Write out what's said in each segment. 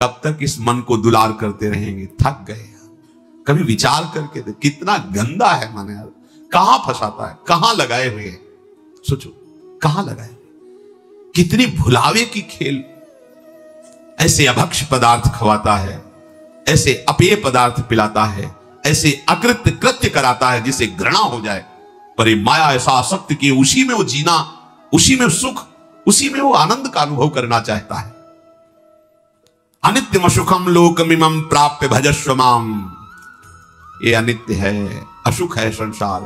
तब तक इस मन को दुलार करते रहेंगे, थक गए। कभी विचार करके दे, कितना गंदा है मन यार, कहां फंसाता है, कहां लगाए हुए हैं। सोचो कहां लगाए हुए, कितनी भुलावे की खेल। ऐसे अभक्ष पदार्थ खवाता है, ऐसे अपेय पदार्थ पिलाता है, ऐसे अकृत्य कृत्य कराता है जिसे घृणा हो जाए। पर ये माया ऐसा आसक्त कि उसी में वो जीना, उसी में सुख, उसी में वो आनंद का अनुभव करना चाहता है। अनित्यम सुखम लोकमिमं प्राप्य भजस्व माम। ये अनित्य है, असुख है संसार।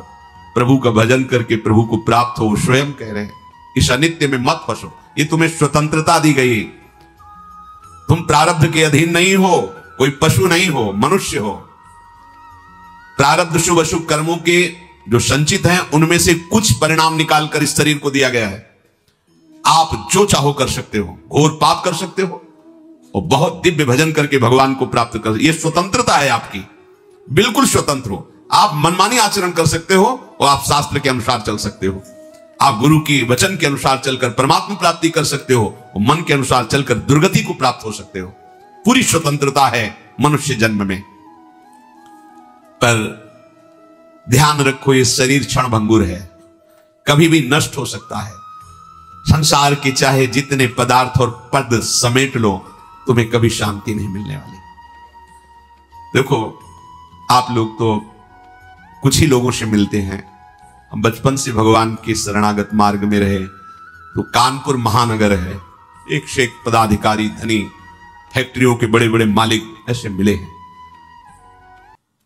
प्रभु का भजन करके प्रभु को प्राप्त हो, स्वयं कह रहे हैं इस अनित्य में मत फंसो। ये तुम्हें स्वतंत्रता दी गई, तुम प्रारब्ध के अधीन नहीं हो, कोई पशु नहीं हो, मनुष्य हो। प्रारब्ध शुभ अशुभ कर्मों के जो संचित हैं उनमें से कुछ परिणाम निकालकर इस शरीर को दिया गया है। आप जो चाहो कर सकते हो, घोर पाप कर सकते हो और बहुत दिव्य भजन करके भगवान को प्राप्त कर। यह स्वतंत्रता है आपकी, बिल्कुल स्वतंत्र हो। आप मनमानी आचरण कर सकते हो और आप शास्त्र के अनुसार चल सकते हो। आप गुरु की वचन के अनुसार चलकर परमात्मा प्राप्ति कर सकते हो और मन के अनुसार चलकर दुर्गति को प्राप्त हो सकते हो। पूरी स्वतंत्रता है मनुष्य जन्म में। पर ध्यान रखो, ये शरीर क्षण भंगुर है, कभी भी नष्ट हो सकता है। संसार के चाहे जितने पदार्थ और पद समेट लो, तुम्हें कभी शांति नहीं मिलने वाली। देखो आप लोग तो कुछ ही लोगों से मिलते हैं। हम बचपन से भगवान के शरणागत मार्ग में रहे, तो कानपुर महानगर है, एक से एक पदाधिकारी, धनी, फैक्ट्रियों के बड़े बड़े मालिक ऐसे मिले हैं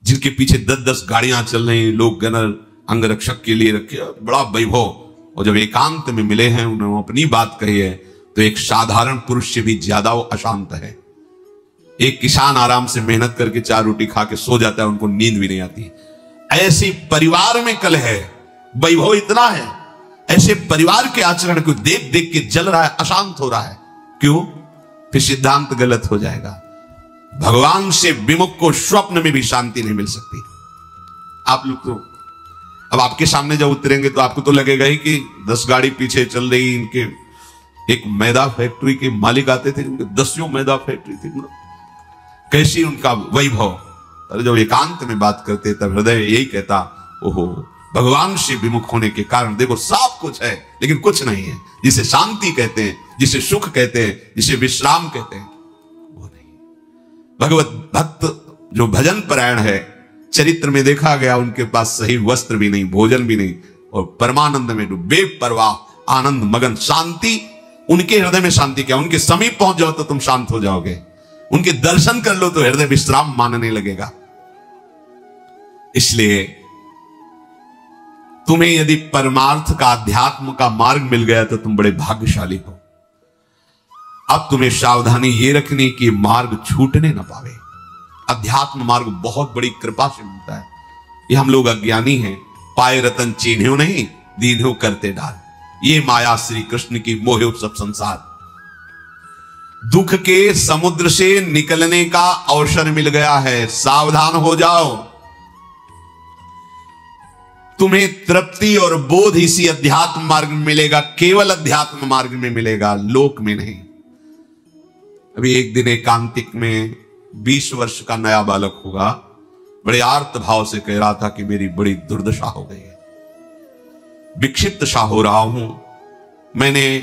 जिनके पीछे 10-10 गाड़ियां चल रही, लोग गनर अंगरक्षक के लिए रखे, बड़ा वैभव। और जब एकांत में मिले हैं, उन्होंने अपनी बात कही है, तो एक साधारण पुरुष से भी ज्यादा वो अशांत है। एक किसान आराम से मेहनत करके 4 रोटी खा के सो जाता है, उनको नींद भी नहीं आती। ऐसी परिवार में कल है, वैभव इतना है, ऐसे परिवार के आचरण को देख देख के जल रहा है, अशांत हो रहा है। क्यों? फिर सिद्धांत गलत हो जाएगा। भगवान से विमुख को स्वप्न में भी शांति नहीं मिल सकती। आप लोग तो अब आपके सामने जब उतरेंगे तो आपको तो लगेगा ही कि 10 गाड़ी पीछे चल रही। इनके एक मैदा फैक्ट्री के मालिक आते थे, उनके 10 मैदा फैक्ट्री थी, कैसी उनका वैभव। अरे जब एकांत में बात करते तब हृदय यही कहता, ओहो, भगवान से विमुख होने के कारण देखो सब कुछ है लेकिन कुछ नहीं है। जिसे शांति कहते हैं, जिसे सुख कहते हैं, जिसे विश्राम कहते हैं, वो नहीं। भगवत भक्त जो भजन परायण है, चरित्र में देखा गया उनके पास सही वस्त्र भी नहीं, भोजन भी नहीं, और परमानंद में डूबे, बेपरवाह आनंद मगन, शांति। उनके हृदय में शांति क्या, उनके समीप पहुंच जाओ तो तुम शांत हो जाओगे, उनके दर्शन कर लो तो हृदय विश्राम मानने लगेगा। इसलिए तुम्हें यदि परमार्थ का, अध्यात्म का मार्ग मिल गया तो तुम बड़े भाग्यशाली हो। अब तुम्हें सावधानी ये रखनी कि मार्ग छूटने ना पावे। अध्यात्म मार्ग बहुत बड़ी कृपा से मिलता है। ये हम लोग अज्ञानी हैं, पाए रतन चीन्ह्यो नहीं, दीन्हो करते डाल। ये माया श्री कृष्ण की मोहे सब संसार। दुख के समुद्र से निकलने का अवसर मिल गया है, सावधान हो जाओ। तुम्हें तृप्ति और बोध इसी अध्यात्म मार्ग में मिलेगा, केवल अध्यात्म मार्ग में मिलेगा, लोक में नहीं। अभी एक दिन एकांतिक में 20 वर्ष का नया बालक होगा, बड़े आर्त भाव से कह रहा था कि मेरी बड़ी दुर्दशा हो गई है, विक्षिप्त सा हो रहा हूं। मैंने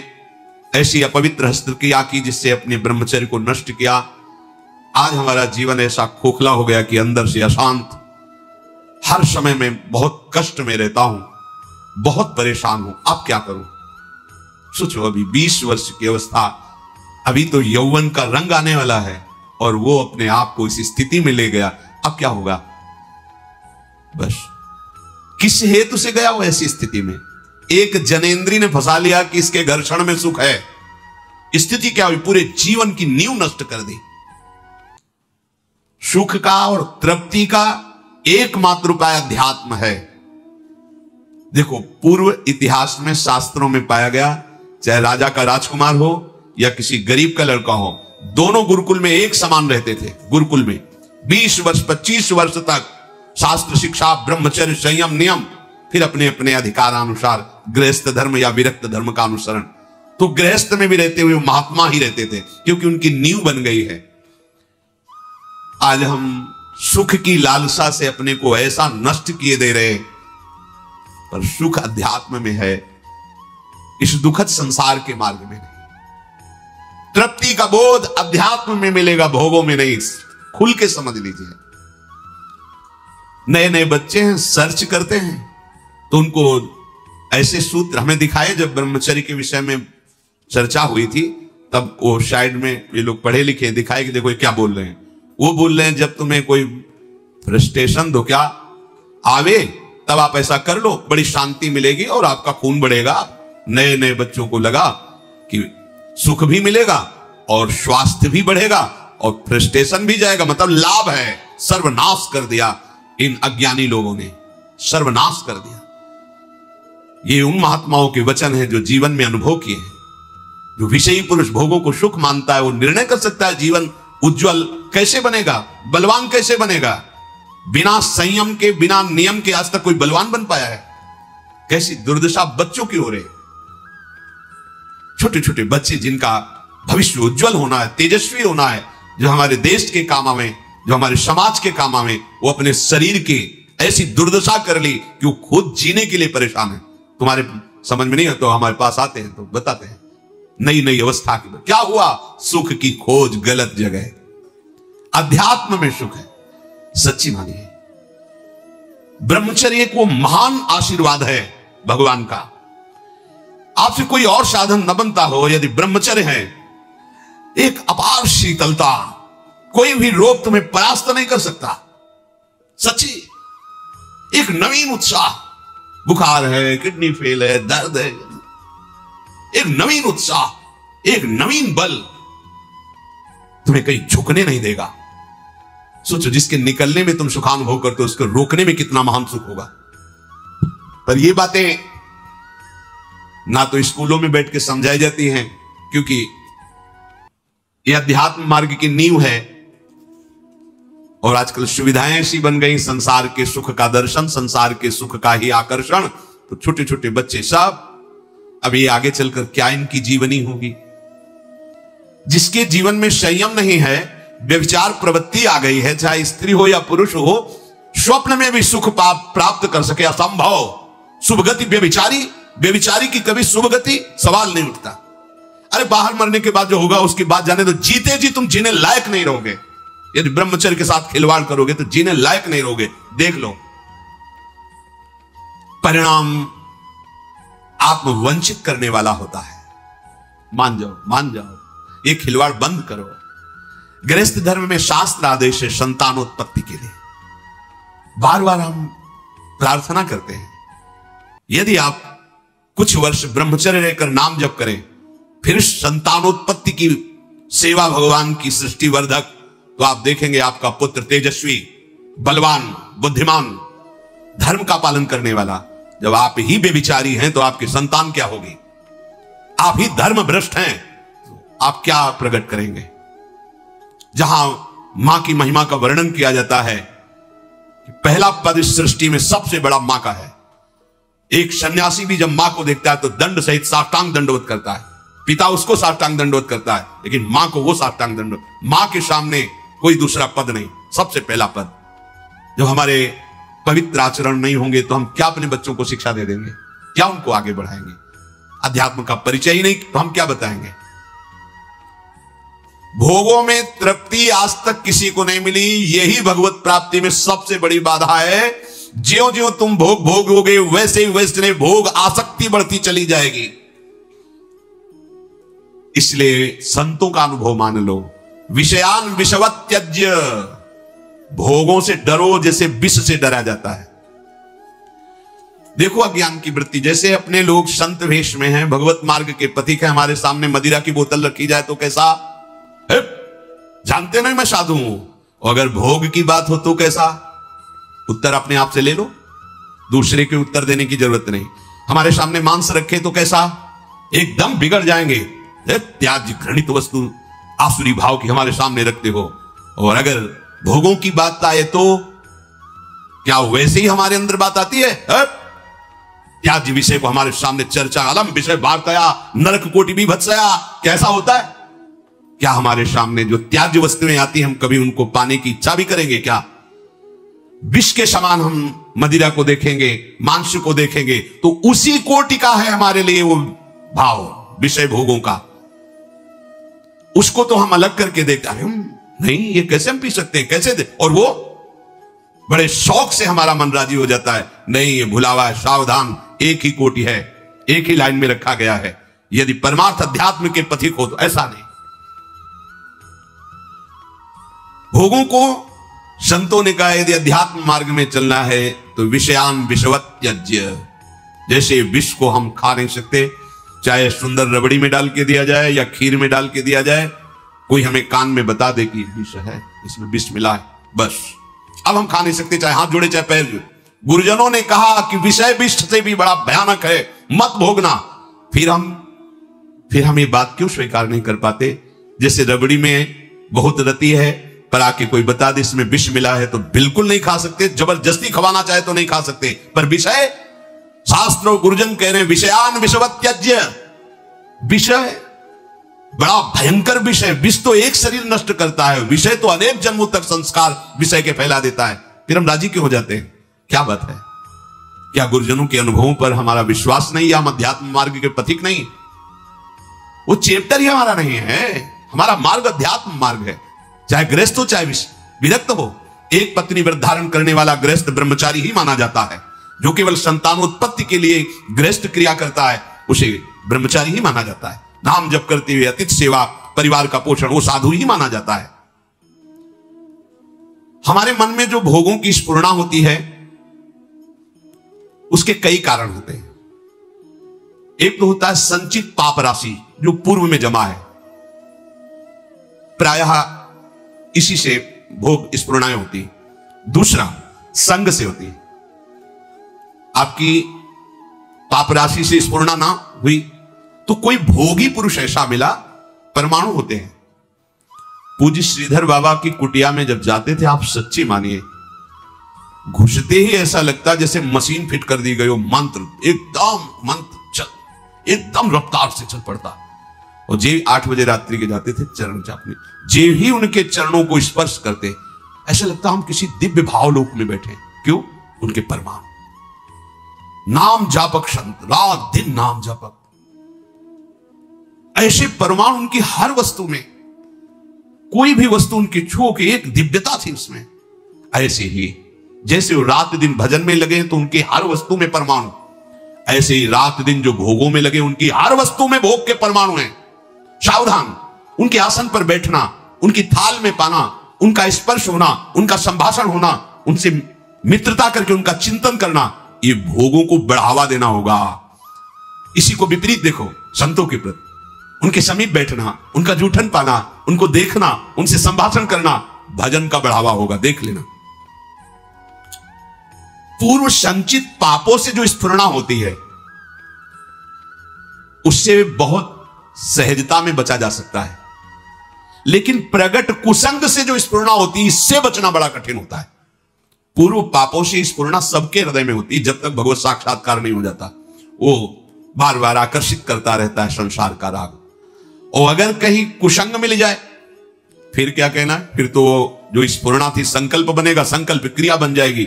ऐसी अपवित्र हस्तक्रिया की जिससे अपने ब्रह्मचर्य को नष्ट किया। आज हमारा जीवन ऐसा खोखला हो गया कि अंदर से अशांत, हर समय में बहुत कष्ट में रहता हूं, बहुत परेशान हूं, अब क्या करूं। सोचो, अभी 20 वर्ष की अवस्था, अभी तो यौवन का रंग आने वाला है और वो अपने आप को इस स्थिति में ले गया, अब क्या होगा। बस किस हेतु से गया वो ऐसी स्थिति में। एक जनेंद्री ने फंसा लिया कि इसके घर्षण में सुख है। स्थिति क्या हुई, पूरे जीवन की नींव नष्ट कर दी। सुख का और तृप्ति का एकमात्र उपाय अध्यात्म है। देखो, पूर्व इतिहास में, शास्त्रों में पाया गया, चाहे राजा का राजकुमार हो या किसी गरीब का लड़का हो, दोनों गुरुकुल में एक समान रहते थे। गुरुकुल में 20 वर्ष 25 वर्ष तक शास्त्र शिक्षा, ब्रह्मचर्य, संयम, नियम, फिर अपने अपने अधिकारानुसार गृहस्थ धर्म या विरक्त धर्म का अनुसरण। तो गृहस्थ में भी रहते हुए महात्मा ही रहते थे, क्योंकि उनकी नींव बन गई है। आज हम सुख की लालसा से अपने को ऐसा नष्ट किए दे रहे, पर सुख अध्यात्म में है, इस दुखद संसार के मार्ग में नहीं। तृप्ति का बोध अध्यात्म में मिलेगा, भोगों में नहीं। खुल के समझ लीजिए। नए नए बच्चे हैं, सर्च करते हैं तो उनको ऐसे सूत्र हमें दिखाए। जब ब्रह्मचर्य के विषय में चर्चा हुई थी तब वो साइड में ये लोग पढ़े लिखे दिखाए कि देखो ये क्या बोल रहे हैं। वो बोल रहे हैं जब तुम्हें कोई फ्रस्ट्रेशन दो क्या आवे तब आप ऐसा कर लो, बड़ी शांति मिलेगी और आपका खून बढ़ेगा। नए नए बच्चों को लगा कि सुख भी मिलेगा और स्वास्थ्य भी बढ़ेगा और फ्रस्ट्रेशन भी जाएगा, मतलब लाभ है। सर्वनाश कर दिया इन अज्ञानी लोगों ने, सर्वनाश कर दिया। ये उन महात्माओं के वचन हैं जो जीवन में अनुभव किए हैं। जो विषयी पुरुष भोगों को सुख मानता है वो निर्णय कर सकता है जीवन उज्जवल कैसे बनेगा, बलवान कैसे बनेगा। बिना संयम के, बिना नियम के आज तक कोई बलवान बन पाया है? कैसी दुर्दशा बच्चों की हो रही। छोटे छोटे बच्चे जिनका भविष्य उज्जवल होना है, तेजस्वी होना है, जो हमारे देश के काम आवे, जो हमारे समाज के काम आवे, वो अपने शरीर की ऐसी दुर्दशा कर ली कि वो खुद जीने के लिए परेशान है। तुम्हारे समझ में नहीं है तो हमारे पास आते हैं तो बताते हैं नई नई अवस्था की क्या हुआ। सुख की खोज गलत जगह। अध्यात्म में सुख है, सच्ची मानिए। ब्रह्मचर्य एक वो महान आशीर्वाद है भगवान का। आपसे कोई और साधन न बनता हो, यदि ब्रह्मचर्य है एक अपार शीतलता, कोई भी रोग तुम्हें परास्त नहीं कर सकता। सच्ची एक नवीन उत्साह। बुखार है, किडनी फेल है, दर्द है, एक नवीन उत्साह, एक नवीन बल तुम्हें कहीं झुकने नहीं देगा। सोचो जिसके निकलने में तुम सुखानुभव करते हो उसको रोकने में कितना महान सुख होगा। पर ये बातें ना तो स्कूलों में बैठ के समझाई जाती हैं, क्योंकि यह अध्यात्म मार्ग की नींव है। और आजकल सुविधाएं ऐसी बन गई, संसार के सुख का दर्शन, संसार के सुख का ही आकर्षण। तो छोटे छोटे बच्चे सब अब ये आगे चलकर क्या इनकी जीवनी होगी। जिसके जीवन में संयम नहीं है, व्यभिचार प्रवृत्ति आ गई है, चाहे स्त्री हो या पुरुष हो, स्वप्न में भी सुख प्राप्त कर सके असंभव। शुभगति व्यभिचारी, व्यभिचारी की कभी शुभगति सवाल नहीं उठता। अरे बाहर मरने के बाद जो होगा उसकी बात जाने तो, जीते जी तुम जीने लायक नहीं रहोगे। यदि ब्रह्मचर्य के साथ खिलवाड़ करोगे तो जीने लायक नहीं रहोगे। देख लो परिणाम आत्मवंचित करने वाला होता है। मान जाओ, मान जाओ, ये खिलवाड़ बंद करो। गृहस्थ धर्म में शास्त्र आदेश है संतानोत्पत्ति के लिए। बार बार हम प्रार्थना करते हैं, यदि आप कुछ वर्ष ब्रह्मचर्य रहकर नाम जप करें, फिर संतानोत्पत्ति की सेवा भगवान की सृष्टि वर्धक, तो आप देखेंगे आपका पुत्र तेजस्वी, बलवान, बुद्धिमान, धर्म का पालन करने वाला। जब आप ही बेविचारी हैं तो आपकी संतान क्या होगी? आप ही धर्म भ्रष्ट हैं, आप क्या प्रकट करेंगे? जहां मां की महिमा का वर्णन किया जाता है कि पहला पद इस सृष्टि में सबसे बड़ा मां का है। एक सन्यासी भी जब मां को देखता है तो दंड सहित साष्टांग दंडवत करता है। पिता उसको साष्टांग दंडवत करता है, लेकिन मां को वो साष्टांग दंडवत। मां के सामने कोई दूसरा पद नहीं, सबसे पहला पद। जब हमारे पवित्र आचरण नहीं होंगे तो हम क्या अपने बच्चों को शिक्षा दे देंगे? क्या उनको आगे बढ़ाएंगे? अध्यात्म का परिचय ही नहीं तो हम क्या बताएंगे? भोगों में तृप्ति आज तक किसी को नहीं मिली, यही भगवत प्राप्ति में सबसे बड़ी बाधा है। ज्यों ज्यों तुम भोग भोगोगे वैसे ही वैसे भोग आसक्ति बढ़ती चली जाएगी। इसलिए संतों का अनुभव मान लो, विषयान विषवत त्यज्य, भोगों से डरो जैसे विष से डरा जाता है। देखो अज्ञान की वृत्ति, जैसे अपने लोग संत वेश में हैं, भगवत मार्ग के पथिक है, हमारे सामने मदिरा की बोतल रखी जाए तो कैसा? जानते नहीं मैं साधु हूं। और अगर भोग की बात हो तो कैसा? उत्तर अपने आप से ले लो, दूसरे के उत्तर देने की जरूरत नहीं। हमारे सामने मांस रखे तो कैसा? एकदम बिगड़ जाएंगे। त्याज्य घृणित वस्तु आसुरी भाव की हमारे सामने रखते हो। और अगर भोगों की बात आए तो क्या वैसे ही हमारे अंदर बात आती है? त्याज्य विषय को हमारे सामने चर्चा, अलम विषय वार्तया नरक कोटि भी भत्सया, कैसा होता है? क्या हमारे सामने जो त्याज्य वस्तुएं आती हैं हम कभी उनको पाने की इच्छा भी करेंगे क्या? विष के समान हम मदिरा को देखेंगे, मांस को देखेंगे, तो उसी कोटि का है हमारे लिए वो भाव विषय भोगों का। उसको तो हम अलग करके देखते हैं, नहीं ये कैसे हम पी सकते हैं, कैसे दे, और वो बड़े शौक से हमारा मन राजी हो जाता है। नहीं, ये भुलावा है, सावधान, एक ही कोटि है, एक ही लाइन में रखा गया है। यदि परमार्थ अध्यात्म के पथिक हो तो ऐसा नहीं। भोगों को संतों ने कहा यदि अध्यात्म मार्ग में चलना है तो विषयान विषवत त्यज्य। जैसे विष को हम खा नहीं सकते, चाहे सुंदर रबड़ी में डाल के दिया जाए या खीर में डाल के दिया जाए, कोई हमें कान में बता दे कि विष है, इसमें विष मिला है, बस अब हम खा नहीं सकते, चाहे हाथ जोड़े चाहे पैर जोड़े। गुरुजनों ने कहा कि विषय विष से भी बड़ा भयानक है, मत भोगना। फिर हम ये बात क्यों स्वीकार नहीं कर पाते? जैसे रबड़ी में बहुत रति है, पर आके कोई बता दे इसमें विष मिला है तो बिल्कुल नहीं खा सकते, जबरदस्ती खवाना चाहे तो नहीं खा सकते। पर विषय, शास्त्र और गुरुजन कह रहे हैं विषयान विषवत त्यज्य। विषय बड़ा भयंकर विषय। विष तो एक शरीर नष्ट करता है, विषय तो अनेक जन्मों तक संस्कार विषय के फैला देता है। फिर हम राजी क्यों हो जाते हैं? क्या बात है? क्या गुरुजनों के अनुभवों पर हमारा विश्वास नहीं, या हम अध्यात्म मार्ग के पथिक नहीं? वो चैप्टर ही हमारा नहीं है। हमारा मार्ग अध्यात्म मार्ग है, चाहे गृहस्थ हो चाहे विरक्त हो। एक पत्नी व्रत धारण करने वाला गृहस्थ ब्रह्मचारी ही माना जाता है। जो केवल संतानोत्पत्ति के लिए गृहस्थ क्रिया करता है उसे ब्रह्मचारी ही माना जाता है। नाम जप करते हुए अतिथि सेवा, परिवार का पोषण, वो साधु ही माना जाता है। हमारे मन में जो भोगों की स्फुरणा होती है उसके कई कारण होते हैं। एक तो होता है संचित पाप राशि जो पूर्व में जमा है, प्रायः इसी से भोग स्फुरणाएं होती है। दूसरा संग से होती है। आपकी पाप राशि से स्फुरणा ना हुई तो कोई भोगी पुरुष ऐसा मिला, परमाणु होते हैं। पूज्य श्रीधर बाबा की कुटिया में जब जाते थे, आप सच्ची मानिए, घुसते ही ऐसा लगता जैसे मशीन फिट कर दी गई हो। मंत्र एकदम रफ्तार से चल पड़ता। और जे 8 बजे रात्रि के जाते थे चरण चापने, जे ही उनके चरणों को स्पर्श करते, ऐसा लगता हम किसी दिव्य भावलोक में बैठे। क्यों? उनके परमाणु नाम जापक संत, रात दिन नाम जापक, ऐसे परमाणु उनकी हर वस्तु में, कोई भी वस्तु उनकी छू के एक दिव्यता थी उसमें। ऐसे ही जैसे वो रात दिन भजन में लगे तो उनकी हर वस्तु में परमाणु, ऐसे ही रात दिन जो भोगों में लगे उनकी हर वस्तु में भोग के परमाणु हैं। सावधान, उनके आसन पर बैठना, उनकी थाल में पाना, उनका स्पर्श होना, उनका संभाषण होना, उनसे मित्रता करके उनका चिंतन करना, ये भोगों को बढ़ावा देना होगा। इसी को विपरीत देखो संतों के प्रति, उनके समीप बैठना, उनका जूठन पाना, उनको देखना, उनसे संभाषण करना, भजन का बढ़ावा होगा। देख लेना, पूर्व संचित पापों से जो स्फुरणा होती है उससे बहुत सहजता में बचा जा सकता है, लेकिन प्रगट कुसंग से जो स्फुरणा होती है इससे बचना बड़ा कठिन होता है। पूर्व पापों से स्फुरणा सबके हृदय में होती है जब तक भगवत साक्षात्कार नहीं हो जाता। वो बार बार आकर्षित करता रहता है संसार का राग। और अगर कहीं कुसंग मिल जाए फिर क्या कहना है? फिर तो जो स्फुरणा थी संकल्प बनेगा, संकल्प क्रिया बन जाएगी,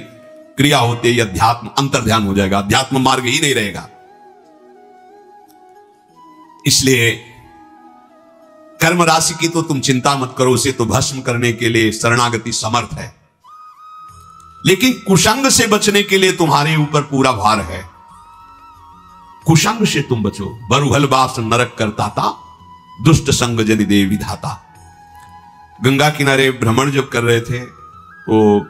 क्रिया होते ही अध्यात्म अंतर्ध्यान हो जाएगा, अध्यात्म मार्ग ही नहीं रहेगा। इसलिए कर्म राशि की तो तुम चिंता मत करो, उसे तो भस्म करने के लिए शरणागति समर्थ है, लेकिन कुसंग से बचने के लिए तुम्हारे ऊपर पूरा भार है। कुसंग से तुम बचो। बरुहल बास नरक करता था, दुष्ट संग जनि दे विधाता। गंगा किनारे भ्रमण जब कर रहे थे तो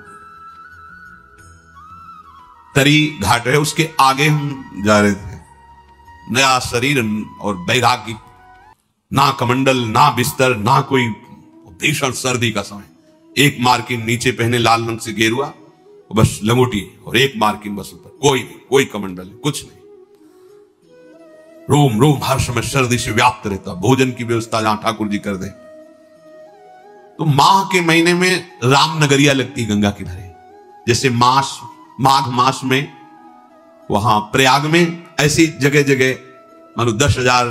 तरी घाट है, उसके आगे हम जा रहे थे। नया शरीर और बैरागी, ना कमंडल, ना बिस्तर, ना कोई, भीषण सर्दी का समय। एक मार्किन नीचे पहने लाल रंग से गेरुआ, बस लंगोटी, और एक मार्किन बस ऊपर, कोई कमंडल कुछ नहीं। रोम रोम हर समय सर्दी से व्याप्त रहता। भोजन की व्यवस्था जहां ठाकुर जी कर दे। तो माह के महीने में रामनगरिया लगती गंगा किनारे, जैसे माघ मास में वहां प्रयाग में, ऐसी जगह जगह मानो 10,000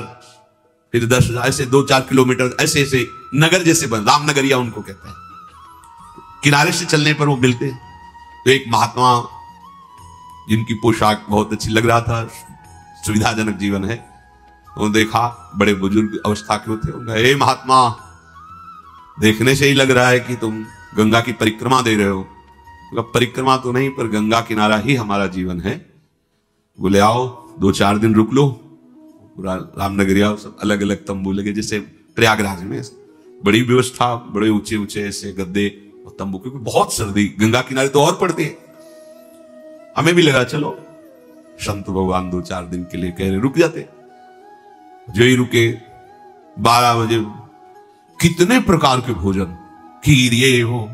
फिर 10,000 ऐसे 2-4 किलोमीटर ऐसे ऐसे नगर जैसे बन, रामनगरिया उनको कहते हैं। किनारे से चलने पर वो मिलते हैं। तो एक महात्मा जिनकी पोशाक बहुत अच्छी लग रहा था, सुविधाजनक जीवन है, तो देखा बड़े बुजुर्ग अवस्था के थे। उन्होंने, हे महात्मा, देखने से ही लग रहा है कि तुम गंगा की परिक्रमा दे रहे हो। परिक्रमा तो नहीं, पर गंगा किनारा ही हमारा जीवन है। बोले आओ 2-4 दिन रुक लो। पूरा रामनगरिया सब अलग अलग तंबू लगे, जैसे प्रयागराज में बड़ी व्यवस्था, बड़े ऊंचे ऊंचे ऐसे गद्दे और तंबू, क्योंकि बहुत सर्दी गंगा किनारे तो और पड़ती है। हमें भी लगा चलो संत भगवान 2-4 दिन के लिए कह रहे, रुक जाते। जो ही रुके 12 बजे कितने प्रकार के भोजन, खीर ये हो,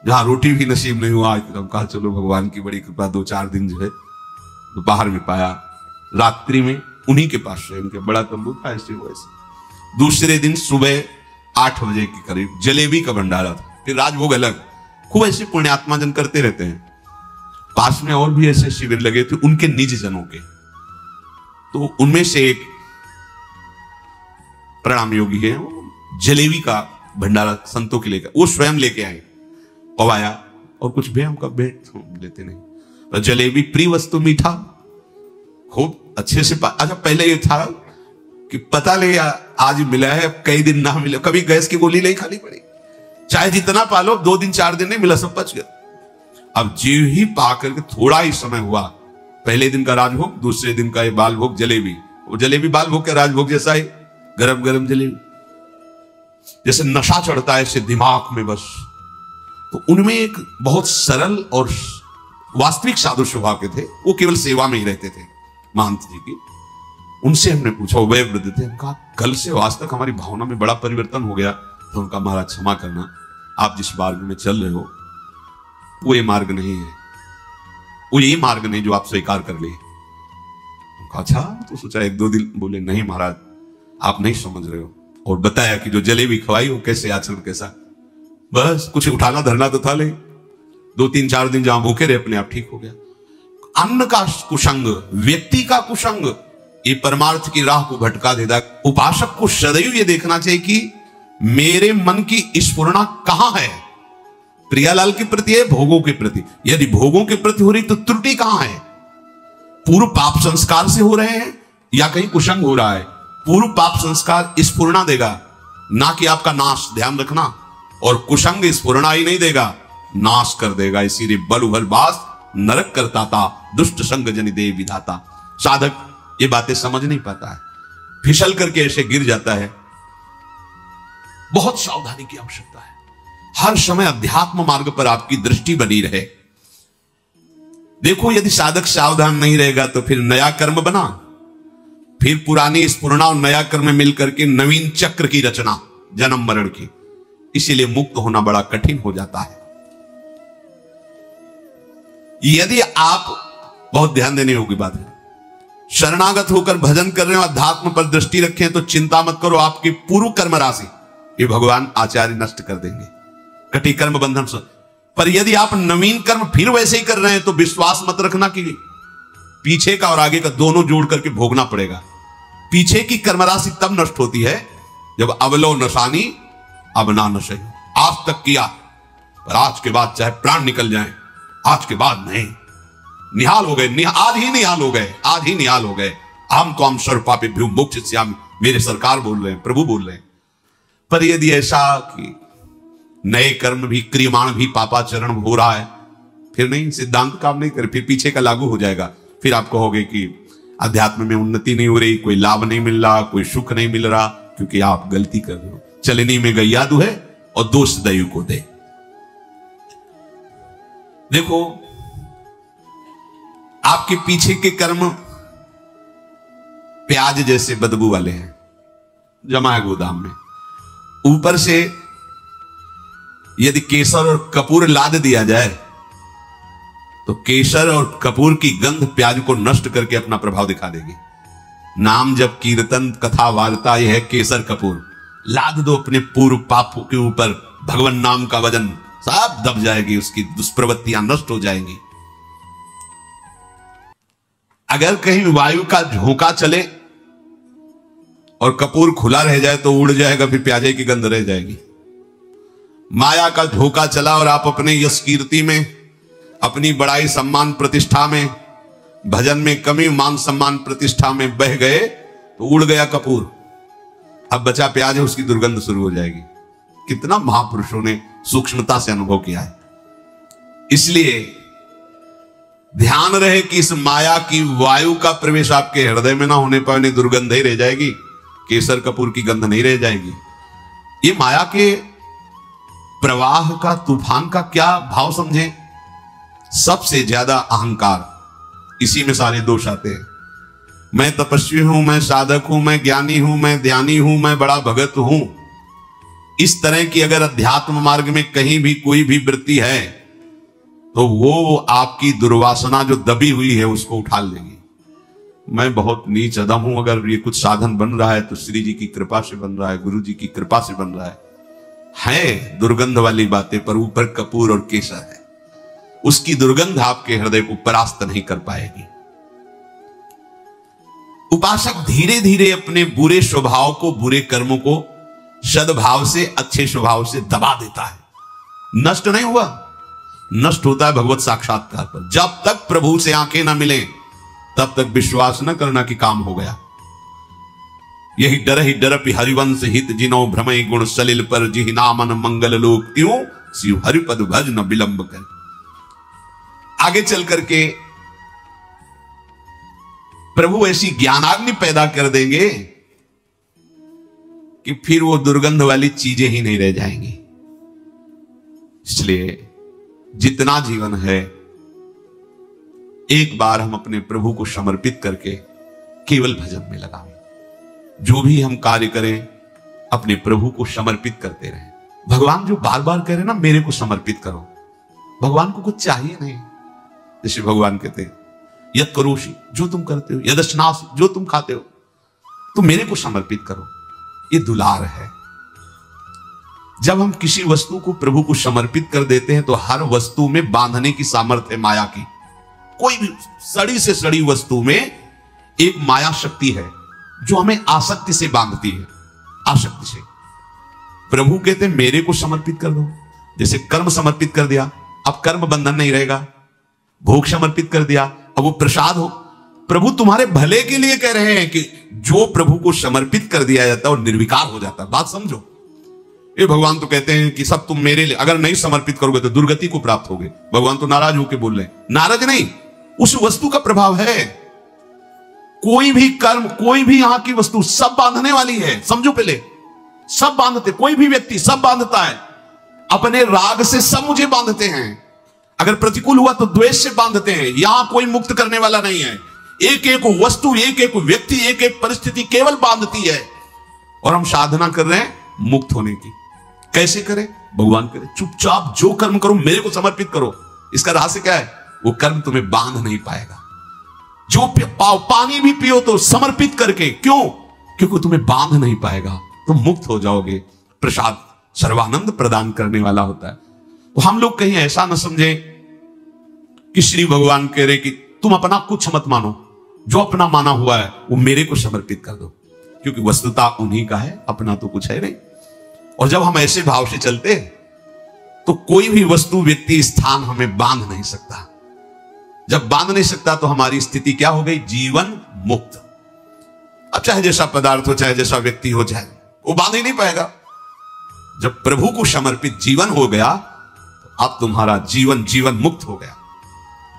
जहां रोटी भी नसीब नहीं हुआ। हम कहा चलो भगवान की बड़ी कृपा 2-4 दिन जो है दोपहर में पाया। रात्रि में उन्हीं के पास रहे, उनके बड़ा तंबू था ऐसे वैसे। दूसरे दिन सुबह 8 बजे के करीब जलेबी का भंडारा था, फिर राजभोग अलग। खूब ऐसे पुण्यात्मा जन करते रहते हैं। पास में और भी ऐसे शिविर लगे थे उनके निज जनों के। तो उनमें से एक प्रणाम योगी है, जलेबी का भंडारा संतों के लेकर, वो स्वयं लेके आए, पवाया और कुछ भी हमका भेंट लेते नहीं। तो जलेबी प्रिय वस्तु, मीठा खूब अच्छे से अच्छा पहले ये था कि पता ले आज मिला है, कई दिन ना मिला, कभी गैस की गोली नहीं खानी पड़ी, चाहे जितना पालो 2 दिन 4 दिन नहीं मिला, सब बच गया। अब जीव ही पा करके थोड़ा ही समय हुआ, पहले दिन का राजभोग, दूसरे दिन का ये बाल भोग जलेबी। वो जलेबी बाल भोग के राजभोग जैसा ही, गरम गरम जलेबी, जैसे नशा चढ़ता है ऐसे दिमाग में बस। तो उनमें एक बहुत सरल और वास्तविक साधु स्वभाव के थे, वो केवल सेवा में ही रहते थे महंत जी की। उनसे हमने पूछा, वह वृद्ध थे, हम कहा कल से आज तक हमारी भावना में बड़ा परिवर्तन हो गया। तो उनका महाराज क्षमा करना, आप जिस मार्ग में चल रहे हो वो ये मार्ग नहीं है, वो ये मार्ग नहीं जो आप स्वीकार कर लिए। अच्छा, तो सोचा 1-2 दिन, बोले नहीं महाराज आप नहीं समझ रहे हो। और बताया कि जो जलेबी खवाई हो कैसे आचरण कैसा, बस कुछ उठाना धरना तो था नहीं, 2-3-4 दिन जहां भूखे रहे अपने आप ठीक हो गया। अन्न का कुसंग, व्यक्ति का कुसंग, ये परमार्थ की राह को भटका देता। उपासक को सदैव ये देखना चाहिए कि मेरे मन की स्फुरना कहां है, प्रियालाल के प्रति है, भोगों के प्रति। यदि भोगों के प्रति हो रही तो त्रुटि कहां है, पूर्व पाप संस्कार से हो रहे हैं या कहीं कुसंग हो रहा है। पूर्व पाप संस्कार स्फुरना देगा, ना कि आपका नाश, ध्यान रखना। और कुसंग स्फुरना ही नहीं देगा, नाश कर देगा। इसीलिए बल भल बास नरक करता था, दुष्ट संग जनि दे विधाता। साधक ये बातें समझ नहीं पाता है, फिसल करके ऐसे गिर जाता है। बहुत सावधानी की आवश्यकता है, हर समय अध्यात्म मार्ग पर आपकी दृष्टि बनी रहे। देखो यदि साधक सावधान नहीं रहेगा तो फिर नया कर्म बना, फिर पुरानी स्फुरना और नया कर्म मिलकर के नवीन चक्र की रचना, जन्म मरण की। इसीलिए मुक्त होना बड़ा कठिन हो जाता है। यदि आप, बहुत ध्यान देने योग्य बात है, शरणागत होकर भजन कर रहे हो, अध्यात्म पर दृष्टि रखें तो चिंता मत करो, आपकी पूर्व कर्म राशि ये भगवान आचार्य नष्ट कर देंगे, कटी कर्म बंधन से। पर यदि आप नवीन कर्म फिर वैसे ही कर रहे हैं तो विश्वास मत रखना कि पीछे का और आगे का दोनों जोड़ करके भोगना पड़ेगा। पीछे की कर्म राशि तब नष्ट होती है जब अवलो नशानी अब ना नशे। आज तक किया पर आज के बाद चाहे प्राण निकल जाए, आज के बाद नहीं, निहाल हो गए, आज ही निहाल हो गए, आज ही निहाल हो गए। हम तो हम सर्वपापेभ्यो मोक्षयिष्यामि, मेरे सरकार बोल रहे हैं, प्रभु बोल रहे हैं। पर यदि ऐसा कि नए कर्म भी क्रियमाण भी पापाचरण हो रहा है, फिर नहीं, सिद्धांत काम नहीं करे, फिर पीछे का लागू हो जाएगा। फिर आप कहोगे कि अध्यात्म में उन्नति नहीं हो रही, कोई लाभ नहीं मिल रहा, कोई सुख नहीं मिल रहा, क्योंकि आप गलती कर रहे हो। चलनी में गैया दुहे और दोष दैव को दे। देखो आपके पीछे के कर्म प्याज जैसे बदबू वाले हैं, जमा है गोदाम में। ऊपर से यदि केसर और कपूर लाद दिया जाए तो केसर और कपूर की गंध प्याज को नष्ट करके अपना प्रभाव दिखा देगी। नाम जब कीर्तन कथा वार्ता यह है केसर कपूर, लाद दो अपने पूर्व पापों के ऊपर, भगवान नाम का वजन सब दब जाएगी, उसकी दुष्प्रवृत्तियां नष्ट हो जाएंगी। अगर कहीं वायु का झोंका चले और कपूर खुला रह जाए तो उड़ जाएगा, फिर प्याजे की गंध रह जाएगी। माया का झोंका चला और आप अपने यश कीर्ति में, अपनी बड़ाई सम्मान प्रतिष्ठा में, भजन में कमी मान सम्मान प्रतिष्ठा में बह गए तो उड़ गया कपूर। अब बचा प्याज है, उसकी दुर्गंध शुरू हो जाएगी। कितना महापुरुषों ने सूक्ष्मता से अनुभव किया है। इसलिए ध्यान रहे कि इस माया की वायु का प्रवेश आपके हृदय में ना होने पर नहीं दुर्गंध ही रह जाएगी, केसर कपूर की गंध नहीं रह जाएगी। ये माया के प्रवाह का, तूफान का क्या भाव समझें? सबसे ज्यादा अहंकार, इसी में सारे दोष आते हैं। मैं तपस्वी हूं, मैं साधक हूं, मैं ज्ञानी हूं, मैं ध्यानी हूं, मैं बड़ा भगत हूं। इस तरह की अगर अध्यात्म मार्ग में कहीं भी कोई भी वृत्ति है तो वो आपकी दुर्वासना जो दबी हुई है उसको उठा लेगी। मैं बहुत नीच अदम हूं, अगर ये कुछ साधन बन रहा है तो श्री जी की कृपा से बन रहा है, गुरु जी की कृपा से बन रहा है दुर्गंध वाली बातें, पर ऊपर कपूर और केसर है। उसकी दुर्गंध आपके हृदय को परास्त नहीं कर पाएगी। उपासक धीरे धीरे अपने बुरे स्वभाव को, बुरे कर्मों को सद्भाव से, अच्छे स्वभाव से दबा देता है। नष्ट नहीं हुआ, नष्ट होता है भगवत साक्षात्कार पर। जब तक प्रभु से आंखें ना मिले तब तक विश्वास न करना कि काम हो गया। यही डर ही डरपि हरिवंश हित जिनो भ्रमय गुण सलिल पर जिहि नामन मंगल लोक त्यों शिव हरिपद भज न विलंब कर। आगे चल करके प्रभु ऐसी ज्ञानाग्नि पैदा कर देंगे कि फिर वो दुर्गंध वाली चीजें ही नहीं रह जाएंगी। इसलिए जितना जीवन है एक बार हम अपने प्रभु को समर्पित करके केवल भजन में लगाएं। जो भी हम कार्य करें अपने प्रभु को समर्पित करते रहें। भगवान जो बार बार कह रहे ना मेरे को समर्पित करो, भगवान को कुछ चाहिए नहीं। जैसे भगवान कहते हैं यद करोषि, जो तुम करते हो, यदश्नासि, जो तुम खाते हो, तो मेरे को समर्पित करो। ये दुलार है। जब हम किसी वस्तु को प्रभु को समर्पित कर देते हैं तो हर वस्तु में बांधने की सामर्थ्य माया की। कोई भी सड़ी से सड़ी वस्तु में एक माया शक्ति है जो हमें आसक्ति से बांधती है, आसक्ति से। प्रभु कहते हैं मेरे को समर्पित कर दो। जैसे कर्म समर्पित कर दिया, अब कर्म बंधन नहीं रहेगा। भोग समर्पित कर दिया, अब वो प्रसाद हो। प्रभु तुम्हारे भले के लिए कह रहे हैं कि जो प्रभु को समर्पित कर दिया जाता है और निर्विकार हो जाता है। बात समझो। ये भगवान तो कहते हैं कि सब तुम मेरे लिए, अगर नहीं समर्पित करोगे तो दुर्गति को प्राप्त होगे। भगवान तो नाराज होकर बोल रहे हैं। नाराज नहीं, उस वस्तु का प्रभाव है। कोई भी कर्म, कोई भी यहां की वस्तु सब बांधने वाली है। समझो पहले, सब बांधते, कोई भी व्यक्ति सब बांधता है। अपने राग से सब मुझे बांधते हैं। अगर प्रतिकूल हुआ तो द्वेष से बांधते हैं। यहां कोई मुक्त करने वाला नहीं है। एक एक वस्तु, एक एक व्यक्ति, एक एक परिस्थिति केवल बांधती है। और हम साधना कर रहे हैं मुक्त होने की। कैसे करें? भगवान करे चुपचाप जो कर्म करो मेरे को समर्पित करो। इसका रहस्य क्या है? वो कर्म तुम्हें बांध नहीं पाएगा। जो पानी भी पियो तो समर्पित करके। क्यों? क्योंकि तुम्हें बांध नहीं पाएगा, तुम मुक्त हो जाओगे। प्रसाद सर्वानंद प्रदान करने वाला होता है। तो हम लोग कहीं ऐसा न समझे कि श्री भगवान कह रहे कि तुम अपना कुछ मत मानो, जो अपना माना हुआ है वो मेरे को समर्पित कर दो। क्योंकि वस्तुता उन्हीं का है, अपना तो कुछ है नहीं। और जब हम ऐसे भाव से चलते तो कोई भी वस्तु, व्यक्ति, स्थान हमें बांध नहीं सकता। जब बांध नहीं सकता तो हमारी स्थिति क्या हो गई? जीवन मुक्त। अब चाहे जैसा पदार्थ हो, चाहे जैसा व्यक्ति हो जाए, वो बांध ही नहीं पाएगा। जब प्रभु को समर्पित जीवन हो गया तो अब तुम्हारा जीवन जीवन मुक्त हो गया।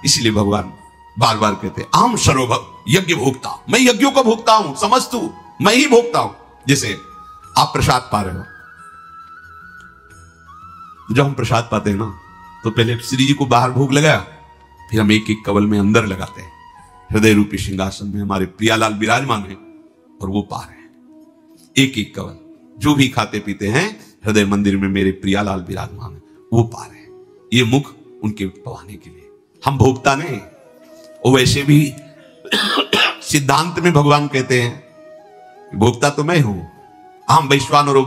इसलिए भगवान बार बार कहते हैं अहम सर्वभव यज्ञ भोक्ता। मैं यज्ञों का भोक्ता हूं, समझ तू, मैं ही भोक्ता हूं। जैसे आप प्रसाद पा रहे हो, जब हम प्रसाद पाते हैं ना तो पहले श्री जी को बाहर भोग लगाया, फिर हम एक एक कवल में अंदर लगाते हैं। हृदय रूपी सिंहासन में हमारे प्रियालाल विराजमान है और वो पा रहे हैं एक एक कवल। जो भी खाते पीते हैं हृदय मंदिर में मेरे प्रियालाल विराजमान है, वो पा रहे हैं। ये मुख उनके पवाने के लिए, हम भोगता नहीं। और वैसे भी सिद्धांत में भगवान कहते हैं भोक्ता तो मैं हूं। हम वैश्वानर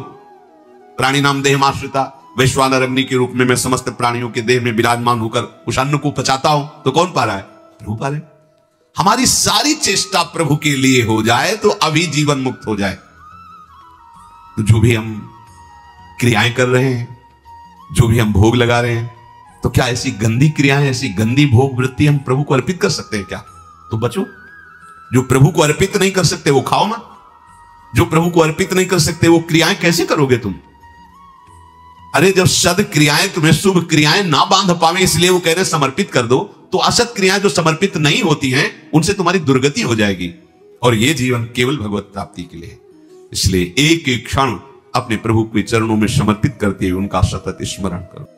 प्राणी नाम देहमाश्रिता, वैश्वानर अग्नि के रूप में मैं समस्त प्राणियों के देह में विराजमान होकर उस अन्न को पचाता हूं। तो कौन पा रहा है? प्रभु पा रहे। हमारी सारी चेष्टा प्रभु के लिए हो जाए तो अभी जीवन मुक्त हो जाए। तो जो भी हम क्रियाएं कर रहे हैं, जो भी हम भोग लगा रहे हैं, तो क्या ऐसी गंदी क्रियाएं, ऐसी गंदी भोग वृत्ति हम प्रभु को अर्पित कर सकते हैं क्या? तो बचो। जो प्रभु को अर्पित नहीं कर सकते वो खाओ मत। जो प्रभु को अर्पित नहीं कर सकते वो क्रियाएं कैसे करोगे तुम? अरे जब सद क्रियाएं तुम्हें शुभ क्रियाएं ना बांध पावे, इसलिए वो कह रहे समर्पित कर दो, तो असत क्रियाएं जो समर्पित नहीं होती हैं उनसे तुम्हारी दुर्गति हो जाएगी। और ये जीवन केवल भगवत प्राप्ति के लिए। इसलिए एक एक क्षण अपने प्रभु के चरणों में समर्पित करते हुए उनका सतत स्मरण करो।